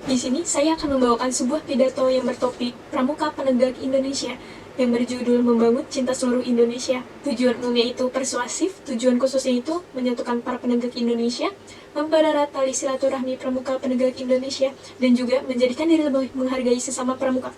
Di sini saya akan membawakan sebuah pidato yang bertopik Pramuka Penegak Indonesia yang berjudul Membangun Cinta Seluruh Indonesia. Tujuan umumnya itu persuasif, tujuan khususnya itu menyatukan para penegak Indonesia, mempererat tali silaturahmi pramuka penegak Indonesia, dan juga menjadikan diri lebih menghargai sesama pramuka.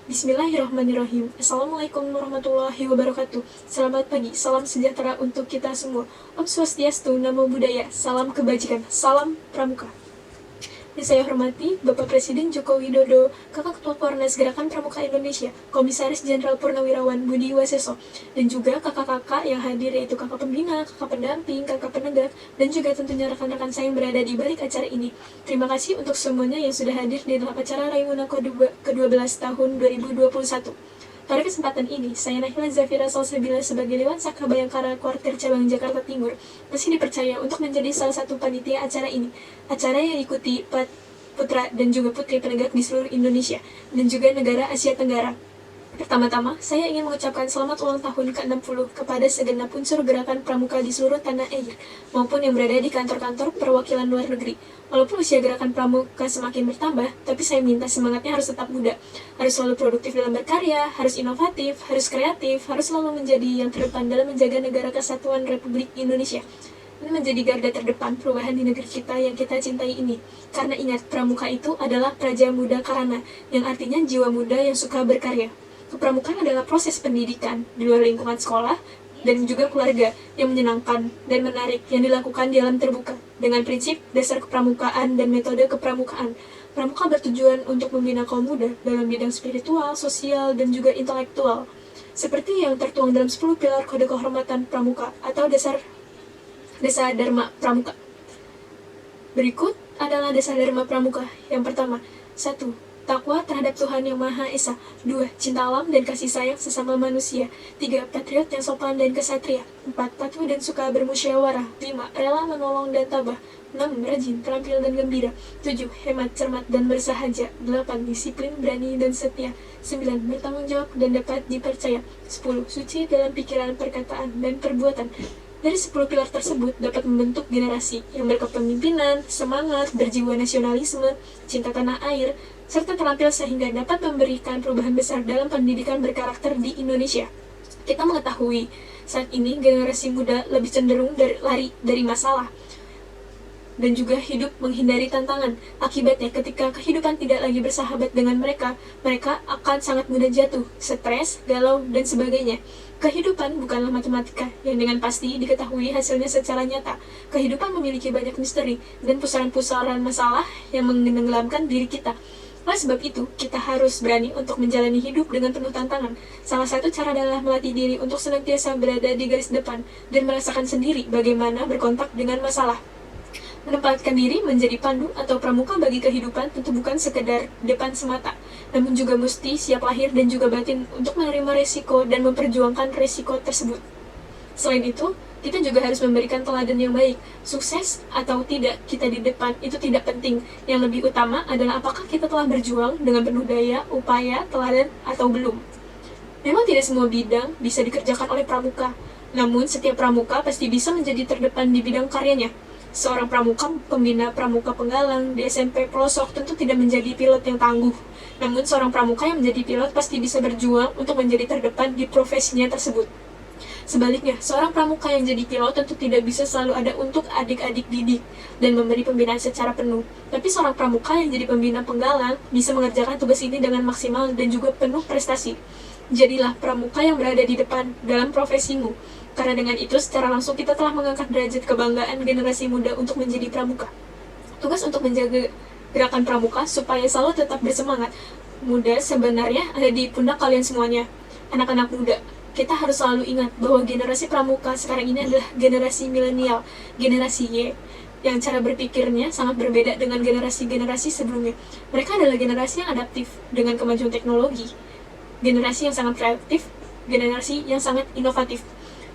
Bismillahirrahmanirrahim. Assalamualaikum warahmatullahi wabarakatuh. Selamat pagi, salam sejahtera untuk kita semua. Om Swastiastu, Namo Buddhaya, salam kebajikan, salam pramuka. Yang saya hormati Bapak Presiden Joko Widodo, Kakak Ketua Kornas Gerakan Pramuka Indonesia, Komisaris Jenderal Purnawirawan Budi Waseso, dan juga kakak-kakak yang hadir yaitu kakak pembina, kakak pendamping, kakak penegak, dan juga tentunya rekan-rekan saya yang berada di balik acara ini. Terima kasih untuk semuanya yang sudah hadir di dalam acara Raimuna ke-12 tahun 2021. Pada kesempatan ini, saya Nahila Zafira Salsabila sebagai Dewan Sakra Bayangkara Kuartir Cabang Jakarta Timur masih dipercaya untuk menjadi salah satu panitia acara ini. Acara yang diikuti putra dan juga putri penegak di seluruh Indonesia dan juga negara Asia Tenggara. Pertama-tama, saya ingin mengucapkan selamat ulang tahun ke-60 kepada segenap unsur gerakan pramuka di seluruh tanah air, maupun yang berada di kantor-kantor perwakilan luar negeri. Walaupun usia gerakan pramuka semakin bertambah, tapi saya minta semangatnya harus tetap muda. Harus selalu produktif dalam berkarya, harus inovatif, harus kreatif, harus selalu menjadi yang terdepan dalam menjaga negara kesatuan Republik Indonesia. Ini menjadi garda terdepan perubahan di negeri kita yang kita cintai ini. Karena ingat, pramuka itu adalah praja muda karana, yang artinya jiwa muda yang suka berkarya. Kepramukaan adalah proses pendidikan di luar lingkungan sekolah dan juga keluarga yang menyenangkan dan menarik yang dilakukan di alam terbuka dengan prinsip dasar kepramukaan dan metode kepramukaan. Pramuka bertujuan untuk membina kaum muda dalam bidang spiritual, sosial, dan juga intelektual. Seperti yang tertuang dalam 10 pilar kode kehormatan pramuka atau dasar Dharma Pramuka. Berikut adalah dasar Dharma Pramuka. Yang pertama, 1. Takwa terhadap Tuhan Yang Maha Esa. 2. Cinta alam dan kasih sayang sesama manusia. 3. Patriot yang sopan dan kesatria. 4. Patuh dan suka bermusyawarah. 5. Rela menolong dan tabah. 6. Rajin, terampil dan gembira. 7. Hemat, cermat dan bersahaja. 8. Disiplin, berani dan setia. 9. Bertanggung jawab dan dapat dipercaya. 10. Suci dalam pikiran, perkataan, dan perbuatan. Dari 10 pilar tersebut dapat membentuk generasi yang berkepemimpinan, semangat, berjiwa nasionalisme, cinta tanah air, serta terampil sehingga dapat memberikan perubahan besar dalam pendidikan berkarakter di Indonesia. Kita mengetahui saat ini generasi muda lebih cenderung lari dari masalah dan juga hidup menghindari tantangan. Akibatnya ketika kehidupan tidak lagi bersahabat dengan mereka akan sangat mudah jatuh, stres, galau, dan sebagainya. Kehidupan bukanlah matematika yang dengan pasti diketahui hasilnya secara nyata. Kehidupan memiliki banyak misteri dan pusaran-pusaran masalah yang menenggelamkan diri kita. Oleh sebab itu, kita harus berani untuk menjalani hidup dengan penuh tantangan. Salah satu cara adalah melatih diri untuk senantiasa berada di garis depan dan merasakan sendiri bagaimana berkontak dengan masalah. Menempatkan diri menjadi pandu atau pramuka bagi kehidupan tentu bukan sekedar depan semata, namun juga mesti siap lahir dan juga batin untuk menerima resiko dan memperjuangkan resiko tersebut. Selain itu, kita juga harus memberikan teladan yang baik. Sukses atau tidak kita di depan itu tidak penting. Yang lebih utama adalah apakah kita telah berjuang dengan penuh daya, upaya, teladan, atau belum. Memang tidak semua bidang bisa dikerjakan oleh pramuka, namun setiap pramuka pasti bisa menjadi terdepan di bidang karyanya. Seorang pramuka, pembina pramuka penggalang di SMP pelosok tentu tidak menjadi pilot yang tangguh. Namun seorang pramuka yang menjadi pilot pasti bisa berjuang untuk menjadi terdepan di profesinya tersebut. Sebaliknya, seorang pramuka yang jadi pilot tentu tidak bisa selalu ada untuk adik-adik didik dan memberi pembinaan secara penuh. Tapi seorang pramuka yang jadi pembina penggalang bisa mengerjakan tugas ini dengan maksimal dan juga penuh prestasi. Jadilah pramuka yang berada di depan dalam profesimu. Karena dengan itu, secara langsung kita telah mengangkat derajat kebanggaan generasi muda untuk menjadi pramuka. Tugas untuk menjaga gerakan pramuka supaya selalu tetap bersemangat muda sebenarnya ada di pundak kalian semuanya. Anak-anak muda, kita harus selalu ingat bahwa generasi pramuka sekarang ini adalah generasi milenial, generasi Y, yang cara berpikirnya sangat berbeda dengan generasi-generasi sebelumnya. Mereka adalah generasi yang adaptif dengan kemajuan teknologi, generasi yang sangat kreatif, generasi yang sangat inovatif.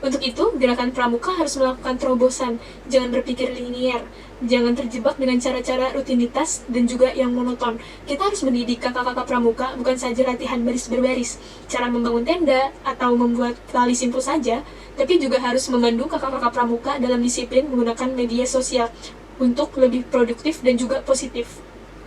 Untuk itu, gerakan pramuka harus melakukan terobosan, jangan berpikir linier, jangan terjebak dengan cara-cara rutinitas dan juga yang monoton. Kita harus mendidik kakak-kakak pramuka bukan saja latihan baris berbaris, cara membangun tenda, atau membuat tali simpul saja, tapi juga harus memandu kakak-kakak pramuka dalam disiplin menggunakan media sosial untuk lebih produktif dan juga positif.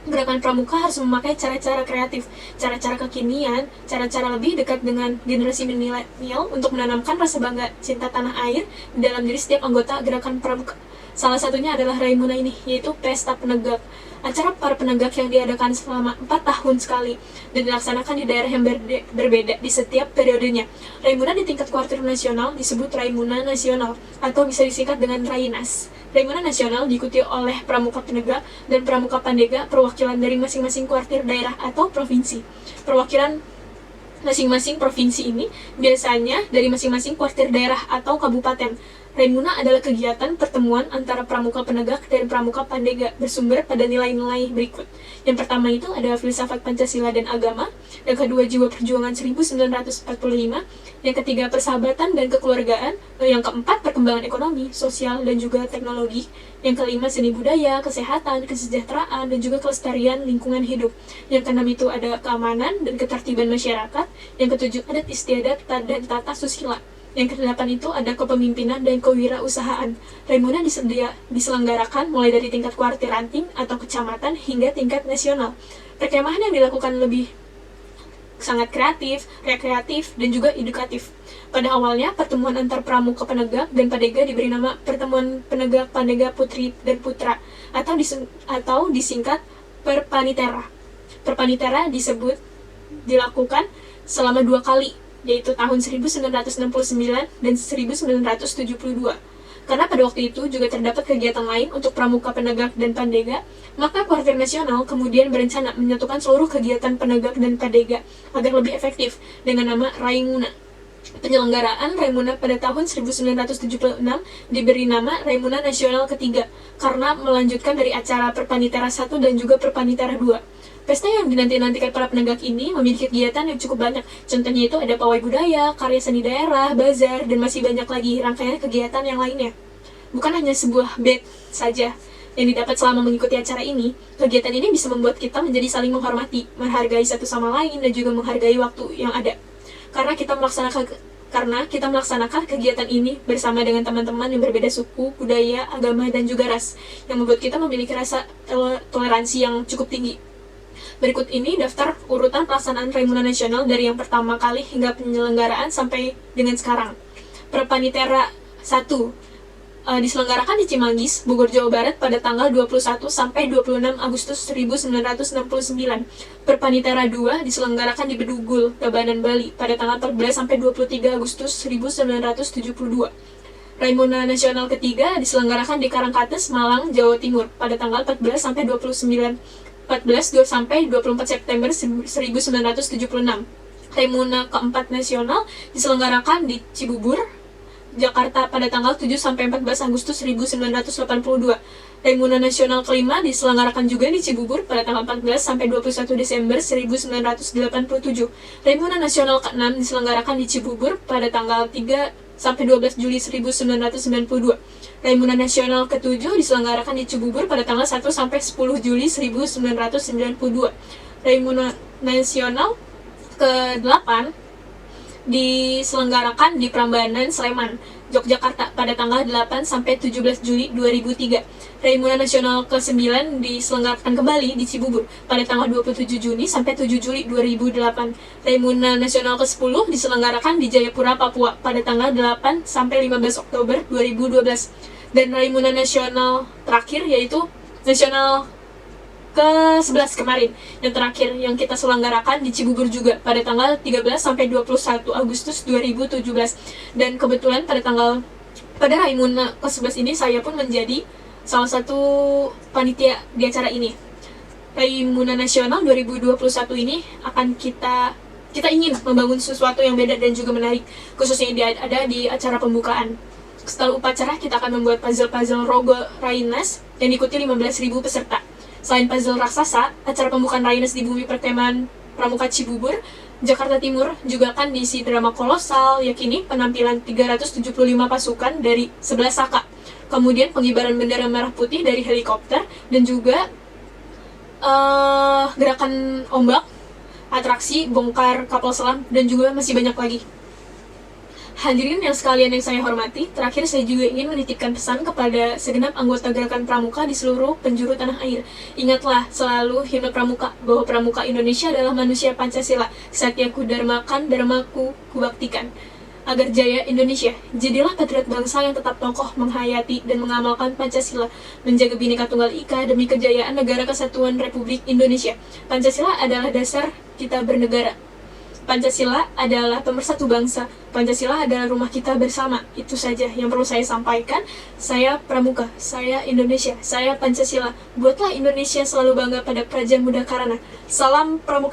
Gerakan Pramuka harus memakai cara-cara kreatif, cara-cara kekinian, cara-cara lebih dekat dengan generasi milenial untuk menanamkan rasa bangga cinta tanah air di dalam diri setiap anggota Gerakan Pramuka. Salah satunya adalah Raimuna ini, yaitu Pesta Penegak. Acara para penegak yang diadakan selama 4 tahun sekali dan dilaksanakan di daerah yang berbeda di setiap periodenya. Raimuna di tingkat kuartir nasional disebut Raimuna Nasional atau bisa disingkat dengan Rainas. Raimuna Nasional diikuti oleh Pramuka Penegak dan Pramuka Pandega, perwakilan dari masing-masing kuartir daerah atau provinsi. Perwakilan masing-masing provinsi ini biasanya dari masing-masing kuartir daerah atau kabupaten. Raimuna adalah kegiatan pertemuan antara Pramuka Penegak dan Pramuka Pandega bersumber pada nilai-nilai berikut. Yang pertama itu ada filsafat Pancasila dan agama, yang kedua jiwa perjuangan 1945, yang ketiga persahabatan dan kekeluargaan, yang keempat perkembangan ekonomi, sosial, dan juga teknologi, yang kelima seni budaya, kesehatan, kesejahteraan, dan juga kelestarian lingkungan hidup. Yang keenam itu ada keamanan dan ketertiban masyarakat, yang ketujuh adat istiadat dan tata susila. Yang kedelapan itu ada kepemimpinan dan kewirausahaan. Raimuna diselenggarakan mulai dari tingkat kuartir ranting atau kecamatan hingga tingkat nasional. Perkemahan yang dilakukan lebih sangat kreatif, rekreatif, dan juga edukatif. Pada awalnya, pertemuan antar Pramuka Penegak dan Pandega diberi nama Pertemuan Penegak Pandega Putri dan Putra atau disingkat Perpanitera. Perpanitera dilakukan selama 2 kali, yaitu tahun 1969 dan 1972. Karena pada waktu itu juga terdapat kegiatan lain untuk Pramuka Penegak dan Pandega, maka Kuartir Nasional kemudian berencana menyatukan seluruh kegiatan Penegak dan Pandega agar lebih efektif dengan nama Raimuna. Penyelenggaraan Raimuna pada tahun 1976 diberi nama Raimuna Nasional ketiga karena melanjutkan dari acara Perpanitera 1 dan juga Perpanitera 2. Pesta yang dinanti-nantikan para penegak ini memiliki kegiatan yang cukup banyak. Contohnya itu ada pawai budaya, karya seni daerah, bazar, dan masih banyak lagi rangkaian kegiatan yang lainnya. Bukan hanya sebuah bed saja yang didapat selama mengikuti acara ini, kegiatan ini bisa membuat kita menjadi saling menghormati, menghargai satu sama lain, dan juga menghargai waktu yang ada. Karena kita melaksanakan kegiatan ini bersama dengan teman-teman yang berbeda suku, budaya, agama, dan juga ras, yang membuat kita memiliki rasa toleransi yang cukup tinggi. Berikut ini daftar urutan pelaksanaan Raimuna Nasional dari yang pertama kali hingga penyelenggaraan sampai dengan sekarang. Perpanitera 1 diselenggarakan di Cimanggis, Bogor, Jawa Barat pada tanggal 21 sampai 26 Agustus 1969. Perpanitera 2 diselenggarakan di Bedugul, Tabanan, Bali pada tanggal 14 sampai 23 Agustus 1972. Raimuna Nasional ketiga diselenggarakan di Karangkates, Malang, Jawa Timur pada tanggal 14 sampai 24 September 1976. Raimuna keempat nasional diselenggarakan di Cibubur, Jakarta pada tanggal 7 sampai 14 Agustus 1982. Raimuna nasional kelima diselenggarakan juga di Cibubur pada tanggal 14 sampai 21 Desember 1987. Raimuna nasional keenam diselenggarakan di Cibubur pada tanggal 3 sampai 12 Juli 1992. Raimuna Nasional ke-7 diselenggarakan di Cibubur pada tanggal 1 sampai 10 Juli 1992. Raimuna Nasional ke-8 diselenggarakan di Prambanan, Sleman, Yogyakarta pada tanggal 8 sampai 17 Juli 2003. Raimuna Nasional ke-9 diselenggarakan kembali di Cibubur pada tanggal 27 Juni sampai 7 Juli 2008. Raimuna Nasional ke-10 diselenggarakan di Jayapura, Papua pada tanggal 8 sampai 15 Oktober 2012. Dan Raimuna Nasional terakhir yaitu Nasional ke-11 kemarin, yang terakhir yang kita selenggarakan di Cibubur juga pada tanggal 13 sampai 21 Agustus 2017. Dan kebetulan pada Raimuna ke-11 ini saya pun menjadi salah satu panitia di acara ini. Raimuna Nasional 2021 ini akan kita ingin membangun sesuatu yang beda dan juga menarik, khususnya yang ada di acara pembukaan. Setelah upacara, kita akan membuat puzzle-puzzle Rogo Rainas yang diikuti 15.000 peserta. Selain puzzle raksasa, acara pembukaan Rainas di Bumi Perkemahan Pramuka Cibubur, Jakarta Timur juga akan diisi drama kolosal, yakini penampilan 375 pasukan dari 11 saka. Kemudian pengibaran bendera merah putih dari helikopter dan juga gerakan ombak, atraksi bongkar kapal selam, dan juga masih banyak lagi. Hadirin yang sekalian yang saya hormati, terakhir saya juga ingin menitipkan pesan kepada segenap anggota Gerakan Pramuka di seluruh penjuru tanah air. Ingatlah selalu himne Pramuka, bahwa Pramuka Indonesia adalah manusia Pancasila. Satyaku Dharmakan, Dharmaku Kubaktikan. Agar jaya Indonesia, jadilah patriot bangsa yang tetap kokoh menghayati dan mengamalkan Pancasila, menjaga Bhinneka Tunggal Ika demi kejayaan Negara Kesatuan Republik Indonesia. Pancasila adalah dasar kita bernegara. Pancasila adalah pemersatu bangsa. Pancasila adalah rumah kita bersama. Itu saja yang perlu saya sampaikan. Saya Pramuka, saya Indonesia, saya Pancasila. Buatlah Indonesia selalu bangga pada Praja Muda Karana. Salam Pramuka.